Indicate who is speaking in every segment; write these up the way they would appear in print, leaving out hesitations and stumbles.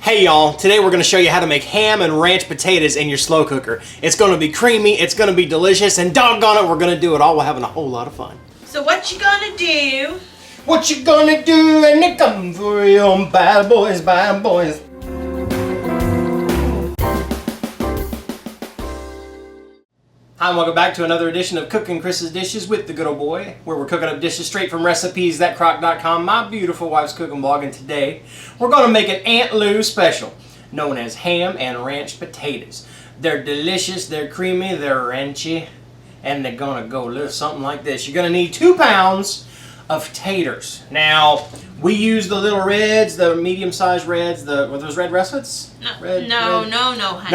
Speaker 1: Hey y'all, today we're going to show you how to make ham and ranch potatoes in your slow cooker. It's going to be creamy, it's going to be delicious, and doggone it, we're going to do it all while having a whole lot of fun.
Speaker 2: So what you gonna do?
Speaker 1: What you gonna do when they come for you, bad boys, bad boys. Hi, and welcome back to another edition of Cooking Chris's Dishes with the Good Old Boy, where we're cooking up dishes straight from recipes that Crock.com, my beautiful wife's cooking blog, and today we're going to make an Aunt Lou special, known as ham and ranch potatoes. They're delicious, they're creamy, they're ranchy, and they're going to go a little something like this. You're going to need 2 pounds of taters. Now, we use the little reds, the medium-sized reds, were those red russets?
Speaker 2: No,
Speaker 1: red,
Speaker 2: no,
Speaker 1: red.
Speaker 2: honey.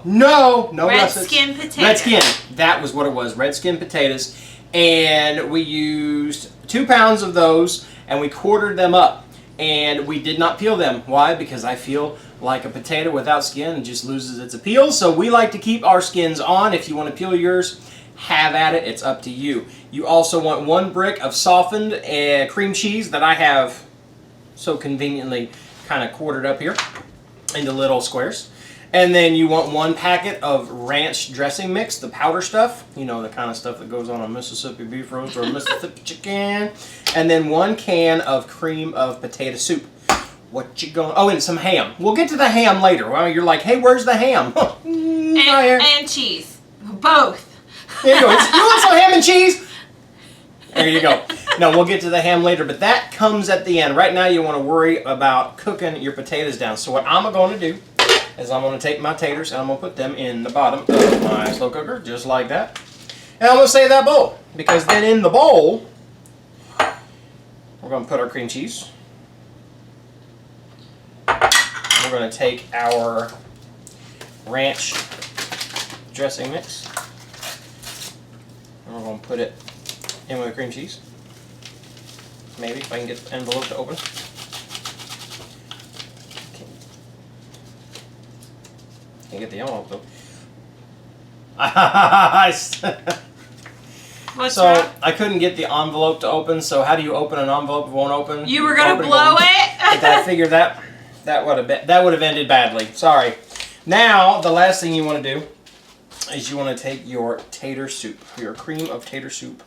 Speaker 1: No
Speaker 2: red
Speaker 1: russets.
Speaker 2: skin potatoes.
Speaker 1: Red skin. That was what it was, red skin potatoes. And we used 2 pounds of those, and we quartered them up. And we did not peel them. Why? Because I feel like a potato without skin just loses its appeal. So we like to keep our skins on. If you want to peel yours, have at it. It's up to you. You also want 1 brick of softened cream cheese that I have so conveniently kind of quartered up here into little squares. And then you want 1 packet of ranch dressing mix, the powder stuff. You know, the kind of stuff that goes on a Mississippi beef roast or a Mississippi chicken. And then 1 can of cream of potato soup. What you going? Oh, and some ham. We'll get to the ham later. Well, you're like, hey, where's the ham?
Speaker 2: and cheese. Both.
Speaker 1: There you go. You want some ham and cheese? There you go. No, we'll get to the ham later, but that comes at the end. Right now, you want to worry about cooking your potatoes down. So what I'm going to do is I'm going to take my taters and I'm going to put them in the bottom of my slow cooker, just like that. And I'm going to save that bowl, because then in the bowl, we're going to put our cream cheese. We're going to take our ranch dressing mix. And we're going to put it in with the cream cheese. Maybe, if I can get the envelope to open. Can't get the envelope though.
Speaker 2: What's
Speaker 1: so
Speaker 2: that?
Speaker 1: I couldn't get the envelope to open, so how do you open an envelope if it won't open?
Speaker 2: You were going to blow it?
Speaker 1: But I figured that would have ended badly. Sorry. Now, the last thing you want to do is you want to take your tater soup, your cream of tater soup,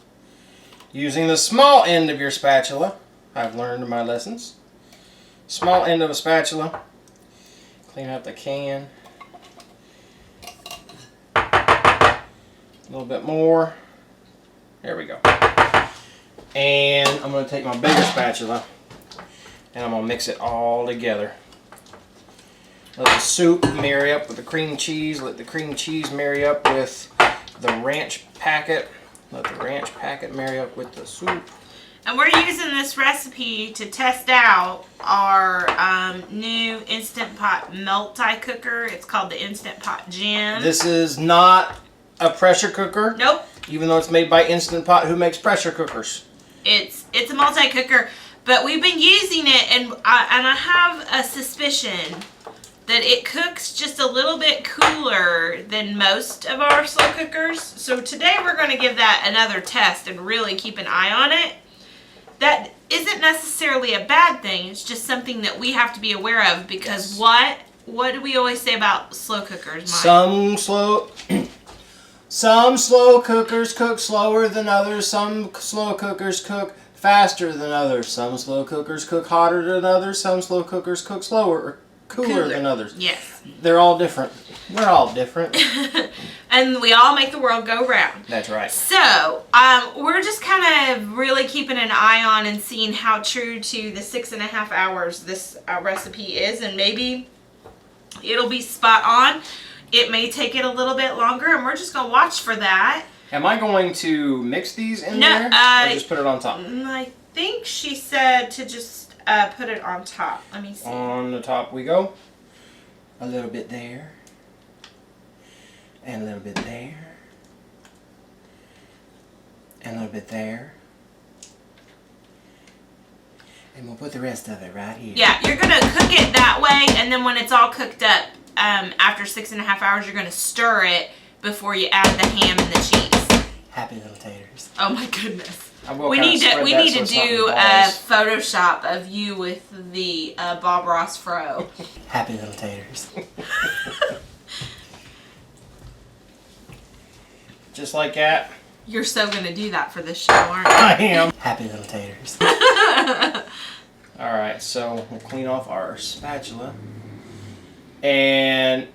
Speaker 1: using the small end of your spatula. I've learned my lessons. Small end of a spatula. Clean out the can. A little bit more. There we go. And I'm going to take my bigger spatula and I'm going to mix it all together. Let the soup marry up with the cream cheese. Let the cream cheese marry up with the ranch packet. Let the ranch packet marry up with the soup.
Speaker 2: And we're using this recipe to test out our new Instant Pot multi-cooker. It's called the Instant Pot Gem.
Speaker 1: This is not a pressure cooker.
Speaker 2: Nope.
Speaker 1: Even though it's made by Instant Pot, who makes pressure cookers?
Speaker 2: It's a multi-cooker, but we've been using it, and I have a suspicion that it cooks just a little bit cooler than most of our slow cookers. So today we're going to give that another test and really keep an eye on it. That isn't necessarily a bad thing. It's just something that we have to be aware of, because yes. What do we always say about slow cookers, Mike?
Speaker 1: Some slow cookers cook slower than others. Some slow cookers cook faster than others. Some slow cookers cook hotter than others. Some slow cookers cook slower or cooler than others.
Speaker 2: Yes.
Speaker 1: They're all different. We're all different.
Speaker 2: And we all make the world go round.
Speaker 1: That's right.
Speaker 2: So, we're just kind of really keeping an eye on and seeing how true to the 6.5 hours this recipe is, and maybe it'll be spot on. It may take it a little bit longer, and we're just going to watch for that.
Speaker 1: Am I going to mix these in there, or just put it on top?
Speaker 2: I think she said to just put it on top. Let me see.
Speaker 1: On the top we go. A little bit there. And a little bit there. And a little bit there. And we'll put the rest of it right here.
Speaker 2: Yeah, you're going to cook it that way, and then when it's all cooked up, after 6.5 hours, you're going to stir it before you add the ham and the cheese.
Speaker 1: Happy little taters.
Speaker 2: Oh my goodness. We need to do a Photoshop of you with the Bob Ross fro.
Speaker 1: Happy little taters. Just like that.
Speaker 2: You're so gonna do that for this show, aren't you?
Speaker 1: I am. Happy little taters. Alright, so we'll clean off our spatula. And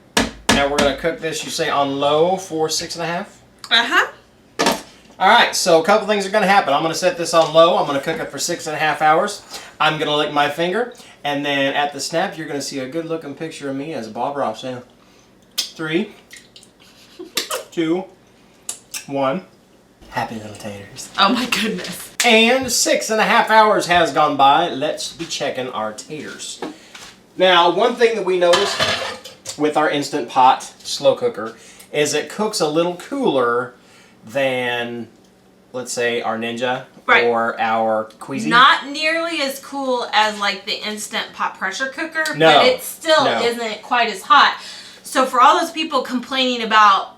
Speaker 1: now we're going to cook this, you say, on low for 6.5?
Speaker 2: Uh-huh.
Speaker 1: Alright, so a couple things are going to happen. I'm going to set this on low. I'm going to cook it for 6.5 hours. I'm going to lick my finger. And then at the snap, you're going to see a good looking picture of me as Bob Ross. 3, 2, 1. Happy little taters.
Speaker 2: Oh my goodness.
Speaker 1: And 6.5 hours has gone by. Let's be checking our taters. Now, one thing that we noticed with our Instant Pot slow cooker is it cooks a little cooler than, let's say, our Ninja or our Queasy.
Speaker 2: Not nearly as cool as like the Instant Pot pressure cooker,
Speaker 1: No.
Speaker 2: but it still isn't quite as hot. So for all those people complaining about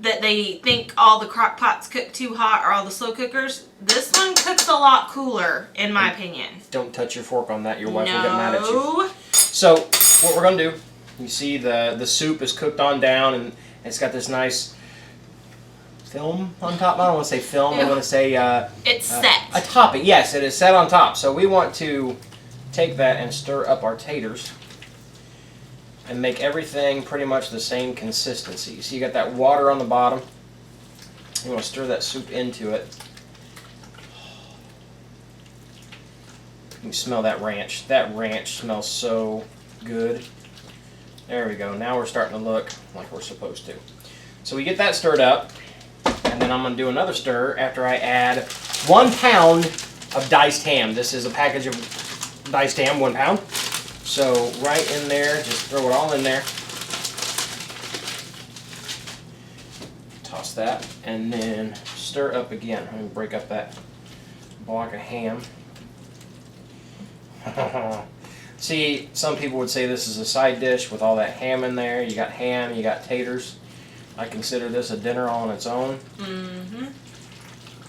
Speaker 2: that they think all the crock pots cook too hot or all the slow cookers, this one cooks a lot cooler, in my opinion.
Speaker 1: Don't touch your fork on that. Your wife will get mad at you.
Speaker 2: No.
Speaker 1: So, what we're going to do, you see the soup is cooked on down, and it's got this nice film on top. I don't want to say film. I want to say
Speaker 2: it's set.
Speaker 1: A topping. Yes, it is set on top. So we want to take that and stir up our taters and make everything pretty much the same consistency. So you got that water on the bottom. You want to stir that soup into it. You can smell that ranch. That ranch smells so good. There we go. Now we're starting to look like we're supposed to. So we get that stirred up, and then I'm going to do another stir after I add 1 pound of diced ham. This is a package of diced ham, 1 pound. So right in there, just throw it all in there. Toss that, and then stir up again. I'm going to break up that block of ham. See, some people would say this is a side dish with all that ham in there. You got ham, you got taters. I consider this a dinner all on its own.
Speaker 2: Mm-hmm.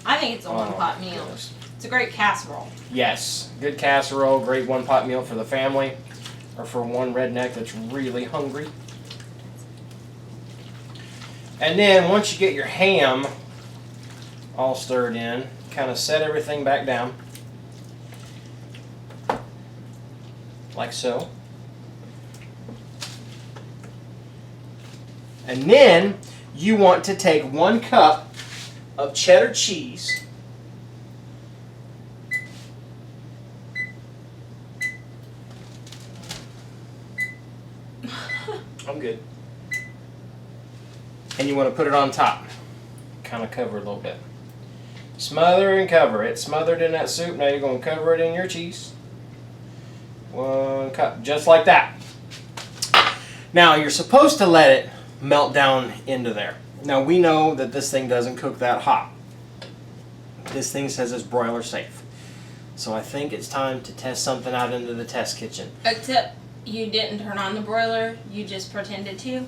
Speaker 2: I think it's a one-pot meal. Goodness. It's a great casserole.
Speaker 1: Yes, good casserole, great one-pot meal for the family, or for one redneck that's really hungry. And then once you get your ham all stirred in, kind of set everything back down, like so. And then you want to take 1 cup of cheddar cheese. I'm good. And you want to put it on top. Kind of cover it a little bit. Smother and cover it. Smothered in that soup. Now you're going to cover it in your cheese. 1 cup. Just like that. Now you're supposed to let it melt down into there. Now we know that this thing doesn't cook that hot. This thing says it's broiler safe. So I think it's time to test something out into the test kitchen.
Speaker 2: Except you didn't turn on the broiler, you just pretended to.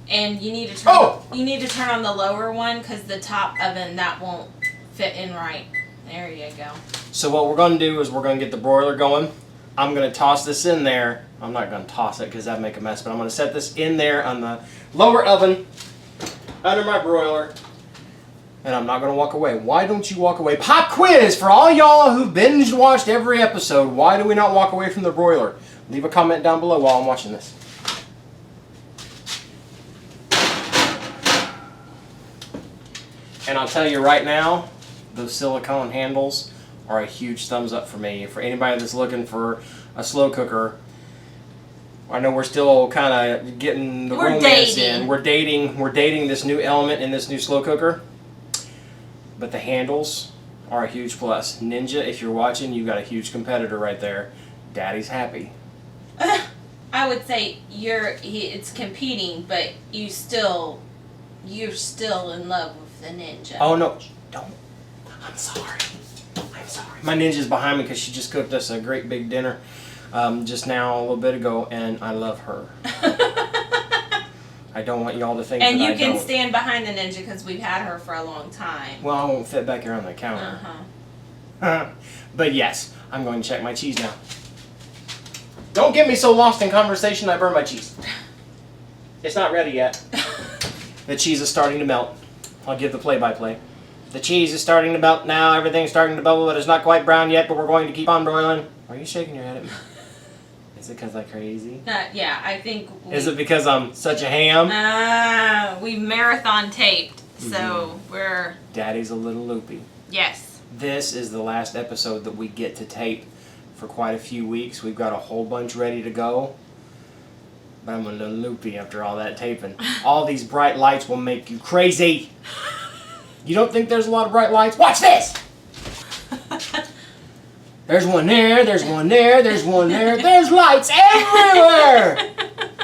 Speaker 2: And you need to turn on the lower one because the top oven that won't fit in right. There you go.
Speaker 1: So what we're going to do is we're going to get the broiler going. I'm going to toss this in there. I'm not going to toss it because that'd make a mess, but I'm going to set this in there on the lower oven under my broiler. And I'm not going to walk away. Why don't you walk away? Pop quiz for all y'all who binge watched every episode. Why do we not walk away from the broiler? Leave a comment down below while I'm watching this. And I'll tell you right now, those silicone handles are a huge thumbs up for me. For anybody that's looking for a slow cooker, I know we're still kind of getting the romance in. We're dating this new element in this new slow cooker. But the handles are a huge plus. Ninja, if you're watching, you got a huge competitor right there. Daddy's happy.
Speaker 2: I would say it's competing, but you're still in love with the Ninja.
Speaker 1: Oh no, don't. I'm sorry. My Ninja's behind me because she just cooked us a great big dinner just now a little bit ago, and I love her. I don't want y'all to think
Speaker 2: And
Speaker 1: that
Speaker 2: you
Speaker 1: I
Speaker 2: can
Speaker 1: don't.
Speaker 2: stand behind the Ninja because we've had her for a long time.
Speaker 1: Well, I won't fit back here on the counter. But yes, I'm going to check my cheese now. Don't get me so lost in conversation I burn my cheese. It's not ready yet. The cheese is starting to melt. I'll give the play-by-play. The cheese is starting to melt now. Everything's starting to bubble, but it's not quite brown yet, but we're going to keep on broiling. Are you shaking your head at me? Is it because I'm crazy?
Speaker 2: Yeah, I think...
Speaker 1: Is it because I'm such a ham?
Speaker 2: We marathon taped, so we're...
Speaker 1: Daddy's a little loopy.
Speaker 2: Yes.
Speaker 1: This is the last episode that we get to tape for quite a few weeks. We've got a whole bunch ready to go. But I'm a little loopy after all that taping. All these bright lights will make you crazy. You don't think there's a lot of bright lights? Watch this! There's one there, there's one there, there's one there. There's lights everywhere!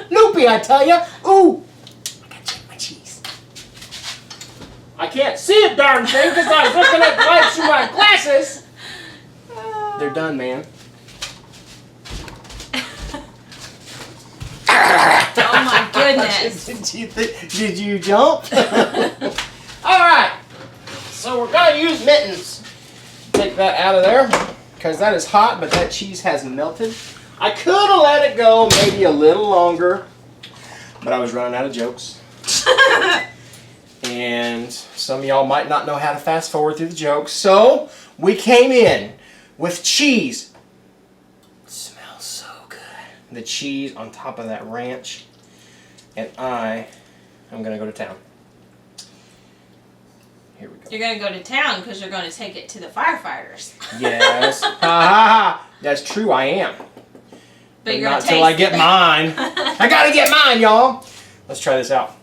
Speaker 1: Loopy, I tell ya. Ooh! I gotta check my cheese. I can't see a darn thing because I was looking at the lights through my glasses. They're done, man.
Speaker 2: Oh my goodness.
Speaker 1: Did you jump? Alright. So we're going to use mittens. Take that out of there because that is hot, but that cheese has melted. I could have let it go maybe a little longer, but I was running out of jokes. And some of y'all might not know how to fast forward through the jokes. So we came in with cheese. It smells so good. The cheese on top of that ranch. And I'm going to go to town. Here we go.
Speaker 2: You're going to go to town because you're going to take it to the firefighters.
Speaker 1: Yes. Ha ha ha. That's true, I am.
Speaker 2: But you're
Speaker 1: not
Speaker 2: going to
Speaker 1: till I get mine. I got to get mine, y'all. Let's try this out.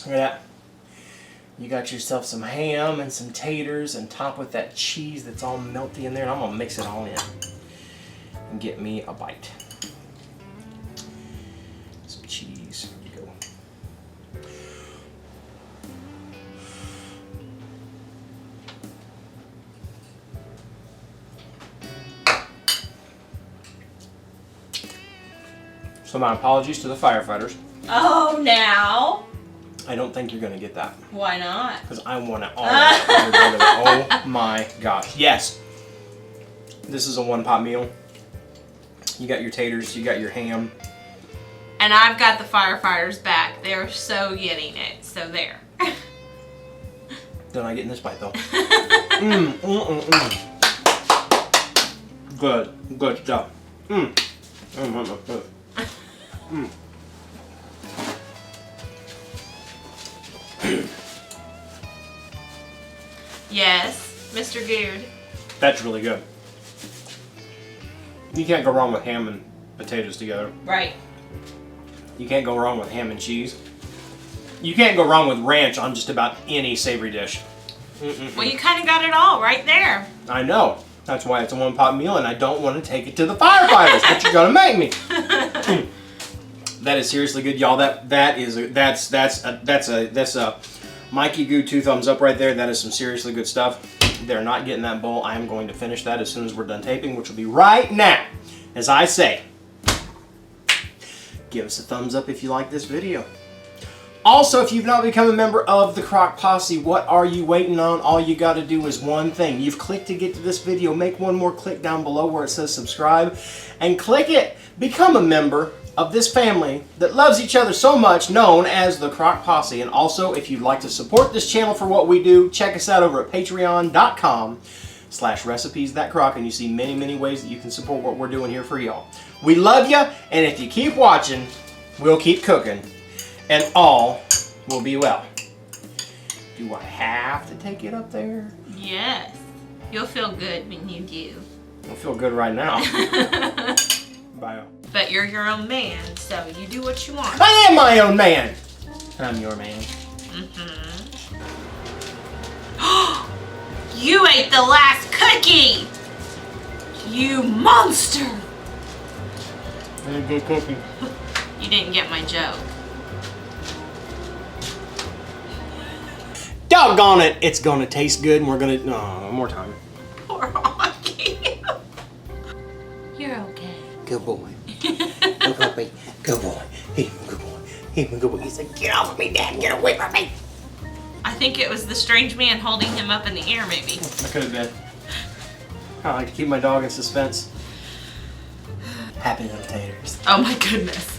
Speaker 1: Look at that. You got yourself some ham and some taters and top with that cheese that's all melty in there. And I'm going to mix it all in and get me a bite. Some cheese. Here we go. So my apologies to the firefighters.
Speaker 2: Oh, now.
Speaker 1: I don't think you're going to get that.
Speaker 2: Why not?
Speaker 1: Because I want it all. Oh my gosh. Yes. This is a one-pot meal. You got your taters, you got your ham.
Speaker 2: And I've got the firefighters back. They're so getting it. So there.
Speaker 1: They're not getting this bite though. Good stuff.
Speaker 2: Yes, Mr. Goode.
Speaker 1: That's really good. You can't go wrong with ham and potatoes together.
Speaker 2: Right.
Speaker 1: You can't go wrong with ham and cheese. You can't go wrong with ranch on just about any savory dish.
Speaker 2: Well, you kind of got it all right there.
Speaker 1: I know. That's why it's a one-pot meal, and I don't want to take it to the firefighters. But you're gonna make me. That is seriously good, y'all. That's a Mikey Goode 2 thumbs up right there. That is some seriously good stuff. They're not getting that bowl. I am going to finish that as soon as we're done taping, which will be right now. As I say, give us a thumbs up if you like this video. Also, if you've not become a member of the Crock Posse, what are you waiting on? All you got to do is one thing. You've clicked to get to this video. Make one more click down below where it says subscribe and click it. Become a member of this family that loves each other so much, known as the Crock Posse. And also, if you'd like to support this channel for what we do, check us out over at patreon.com/recipes-that-crock, and you see many, many ways that you can support what we're doing here for y'all. We love you, and if you keep watching, we'll keep cooking, and all will be well. Do I have to take it up there?
Speaker 2: Yes. You'll feel good when you do.
Speaker 1: I feel good right now. Bye.
Speaker 2: But you're your own man, so you do what you want.
Speaker 1: I am my own man. I'm your man.
Speaker 2: You ate the last cookie! You monster!
Speaker 1: Good cookie.
Speaker 2: You didn't get my joke.
Speaker 1: Doggone it! It's gonna taste good, and we're gonna. No, one more time.
Speaker 2: Poor Honky. You're okay.
Speaker 1: Good boy. Good puppy. Good boy. Good boy. He said, "Get off of me, Dad! Get away from me!"
Speaker 2: I think it was the strange man holding him up in the air, maybe.
Speaker 1: That could have been. I like to keep my dog in suspense. Happy little taters.
Speaker 2: Oh my goodness.